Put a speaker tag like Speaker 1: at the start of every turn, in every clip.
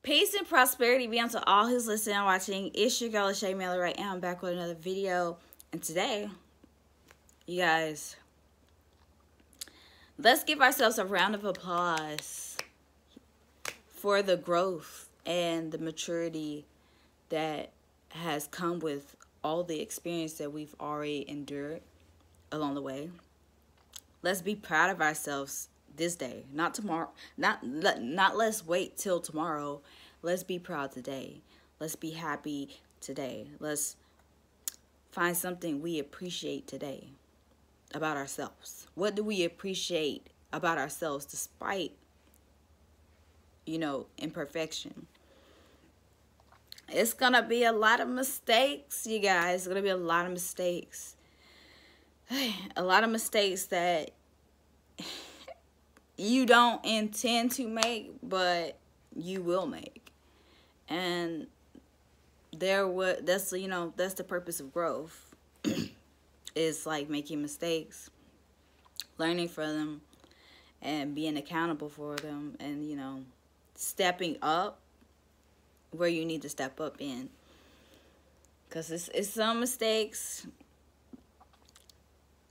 Speaker 1: Peace and prosperity be unto all who's listening and watching. It's your girl, Shaeranea, right now. I'm back with another video. And today, you guys, let's give ourselves a round of applause for the growth and the maturity that has come with all the experience that we've already endured along the way. Let's be proud of ourselves this day, not tomorrow. Not let's wait till tomorrow. Let's be proud today. Let's be happy today. Let's find something we appreciate today about ourselves. What do we appreciate about ourselves despite, imperfection? It's gonna be a lot of mistakes, you guys. It's gonna be a lot of mistakes. A lot of mistakes that you don't intend to make, but you will make. And that's the purpose of growth. It's like making mistakes, learning from them, and being accountable for them, and stepping up where you need to step up in. Because it's some mistakes.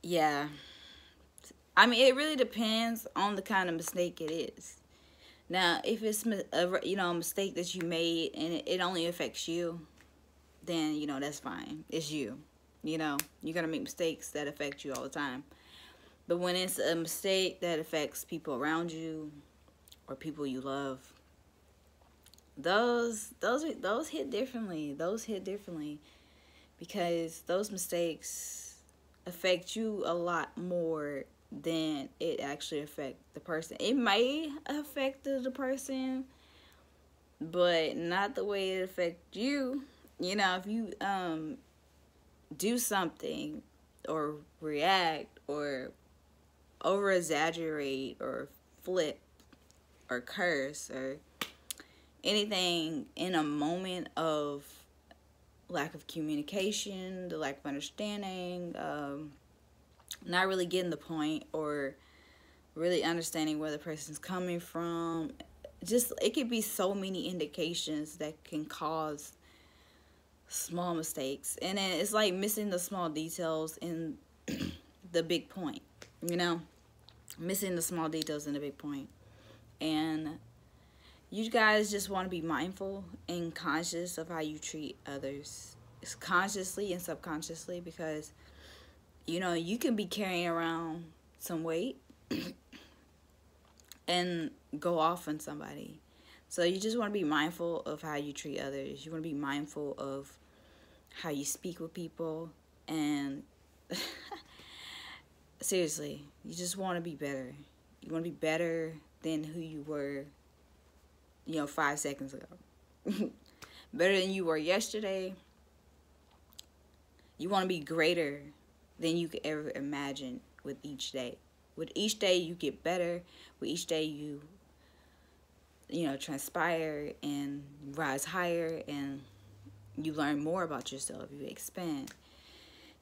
Speaker 1: Yeah. I mean, it really depends on the kind of mistake it is. Now, if it's a mistake that you made and it only affects you, then that's fine. It's you. You're gonna make mistakes that affect you all the time. But when it's a mistake that affects people around you or people you love, those hit differently. Those hit differently because those mistakes affect you a lot more than it actually affect the person. It may affect the person, but not the way it affect you. If you do something or react or over exaggerate or flip or curse or anything in a moment of lack of communication, the lack of understanding, not really getting the point or really understanding where the person's coming from. Just, it could be so many indications that can cause small mistakes. And then it's like missing the small details in the big point, missing the small details in the big point. And you guys just want to be mindful and conscious of how you treat others. It's consciously and subconsciously, because you can be carrying around some weight and go off on somebody. So you just want to be mindful of how you treat others. You want to be mindful of how you speak with people. And seriously, you just want to be better. You want to be better than who you were, 5 seconds ago. Better than you were yesterday. You want to be greater than you could ever imagine with each day. With each day, you get better. With each day, you transpire and rise higher, and you learn more about yourself. You expand.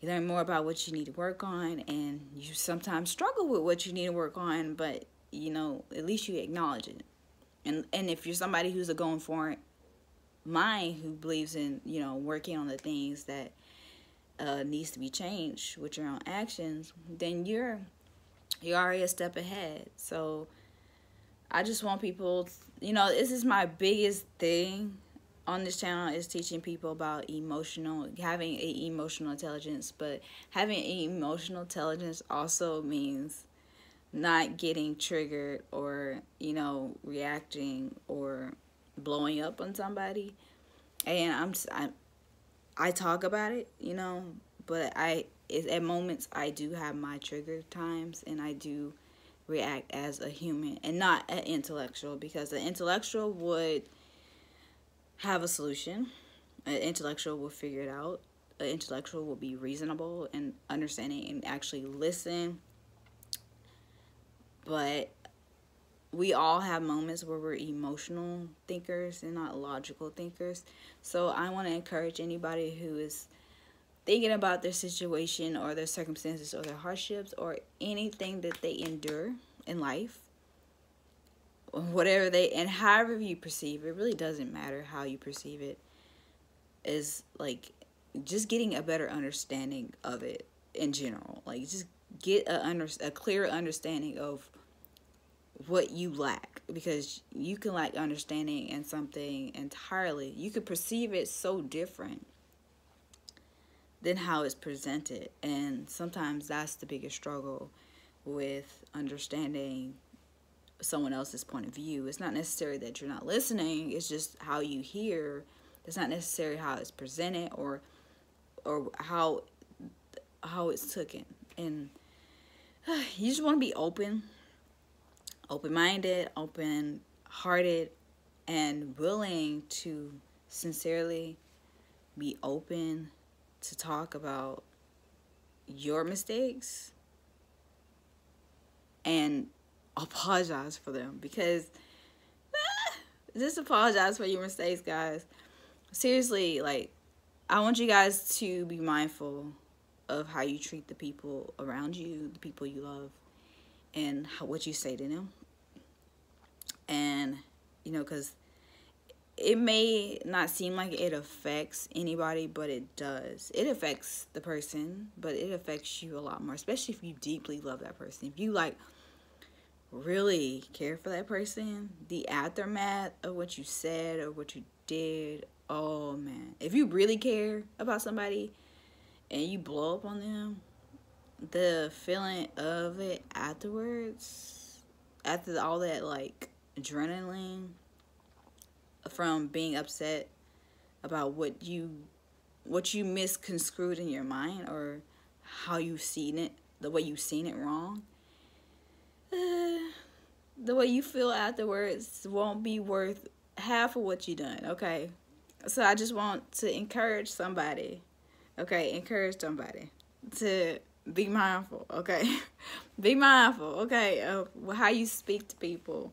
Speaker 1: You learn more about what you need to work on, and you sometimes struggle with what you need to work on, but, at least you acknowledge it. And if you're somebody who's a going for it mind, who believes in, working on the things that needs to be changed with your own actions, then you're already a step ahead. So I just want people, this is my biggest thing on this channel, is teaching people about having an emotional intelligence. But having emotional intelligence also means not getting triggered or, reacting or blowing up on somebody. And I talk about it, but at moments I do have my trigger times, and I do react as a human and not an intellectual, because the intellectual would have a solution. An intellectual will figure it out. An intellectual will be reasonable and understanding and actually listen. But we all have moments where we're emotional thinkers and not logical thinkers. So I want to encourage anybody who is thinking about their situation or their circumstances or their hardships or anything that they endure in life, whatever they, and however you perceive it, really doesn't matter how you perceive it, is like just getting a better understanding of it in general. Like just get a clearer understanding of what you lack, because you can lack understanding in something entirely. You could perceive it so different than how it's presented, and sometimes that's the biggest struggle with understanding someone else's point of view. It's not necessarily that you're not listening, it's just how you hear. It's not necessarily how it's presented or how it's taken. And you just want to be open-minded, open-hearted, and willing to sincerely be open to talk about your mistakes and apologize for them. Because just apologize for your mistakes, guys. Seriously, like, I want you guys to be mindful of how you treat the people around you, the people you love, and what you say to them. And, you know, because it may not seem like it affects anybody, but it does. It affects the person, but it affects you a lot more, especially if you deeply love that person. If you, like, really care for that person, the aftermath of what you said or what you did, oh, man. If you really care about somebody and you blow up on them, the feeling of it afterwards, after all that, like, adrenaline from being upset about what you misconstrued in your mind, or how you've seen it, the way you've seen it wrong, the way you feel afterwards won't be worth half of what you done, okay? So I just want to encourage somebody, to be mindful, okay? Be mindful, okay, of how you speak to people.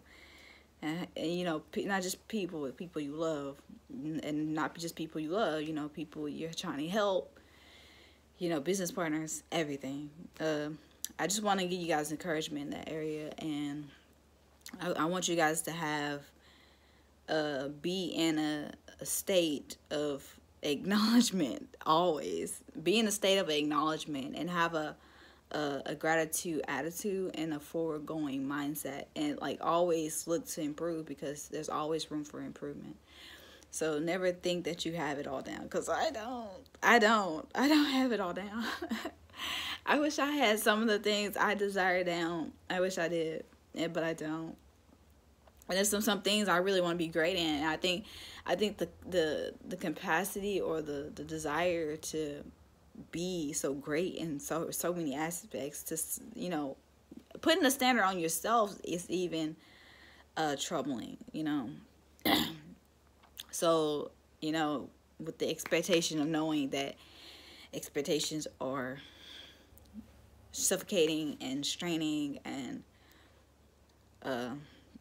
Speaker 1: And, you know, not just people you love, and not just people you love, you know, people you're trying to help, you know, business partners, everything. I just want to give you guys encouragement in that area, and I want you guys to have, be in a state of acknowledgement, always. Be in a state of acknowledgement and have a gratitude attitude and a forward going mindset, and like always look to improve, because there's always room for improvement. So never think that you have it all down, because I don't have it all down. I wish I had some of the things I desire down. I wish I did, but I don't. And there's some things I really want to be great in. And I think the capacity or the desire to be so great in so many aspects, to, you know, putting a standard on yourself is even troubling, you know. So, you know, with the expectation of knowing that expectations are suffocating and straining and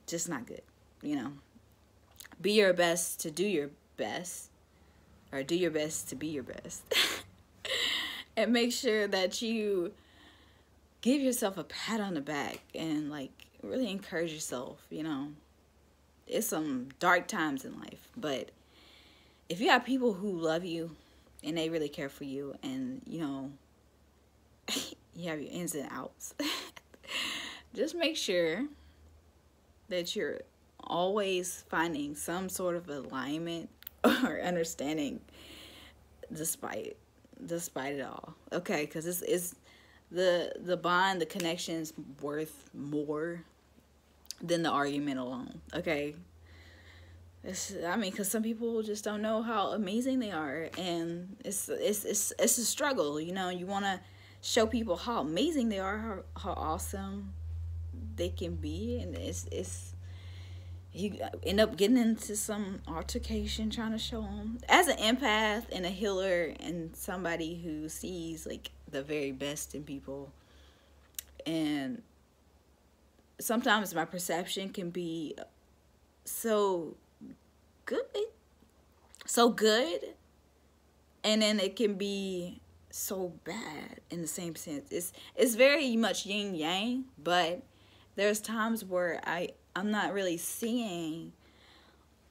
Speaker 1: just not good, you know. Be your best to do your best, or do your best to be your best. And make sure that you give yourself a pat on the back and, like, really encourage yourself, you know. It's some dark times in life, but if you have people who love you and they really care for you, and, you know, you have your ins and outs, just make sure that you're always finding some sort of alignment or understanding despite it all, okay? Because it's the bond, the connection's worth more than the argument alone, okay? Because some people just don't know how amazing they are, and it's a struggle, you know. You want to show people how amazing they are, how awesome they can be, and you end up getting into some altercation trying to show them. As an empath and a healer and somebody who sees, like, the very best in people, and sometimes my perception can be so good, and then it can be so bad in the same sense. It's very much yin yang, but there's times where I'm not really seeing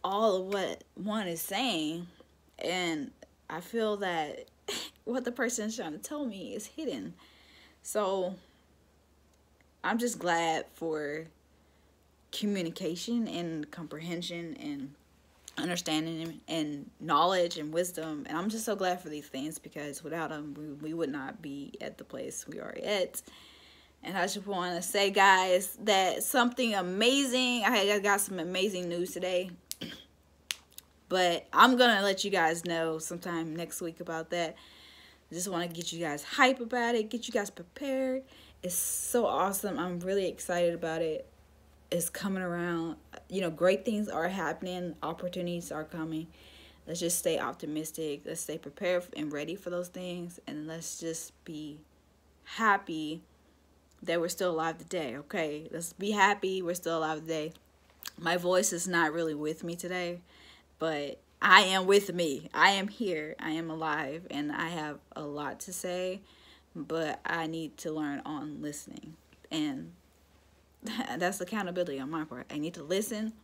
Speaker 1: all of what one is saying, and I feel that what the person is trying to tell me is hidden. So I'm just glad for communication and comprehension and understanding and knowledge and wisdom, and I'm just so glad for these things, because without them we would not be at the place we are at. And I just want to say, guys, that something amazing, I got some amazing news today, but I'm gonna let you guys know sometime next week about that. I just want to get you guys hype about it, get you guys prepared. It's so awesome. I'm really excited about it. It's coming around. You know, great things are happening. Opportunities are coming. Let's just stay optimistic. Let's stay prepared and ready for those things. And let's just be happy that we're still alive today, okay? Let's be happy we're still alive today. My voice is not really with me today, but I am with me. I am here. I am alive. And I have a lot to say, but I need to learn on listening. And that's accountability on my part. I need to listen,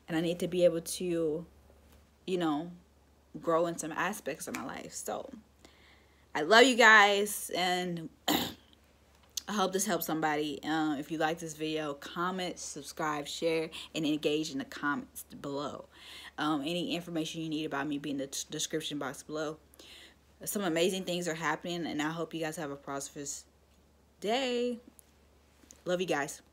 Speaker 1: and I need to be able to, you know, grow in some aspects of my life. So I love you guys, and I hope this helps somebody. If you like this video, comment, subscribe, share, and engage in the comments below. Any information you need about me, be in the description box below. Some amazing things are happening, and I hope you guys have a prosperous day. Love you guys.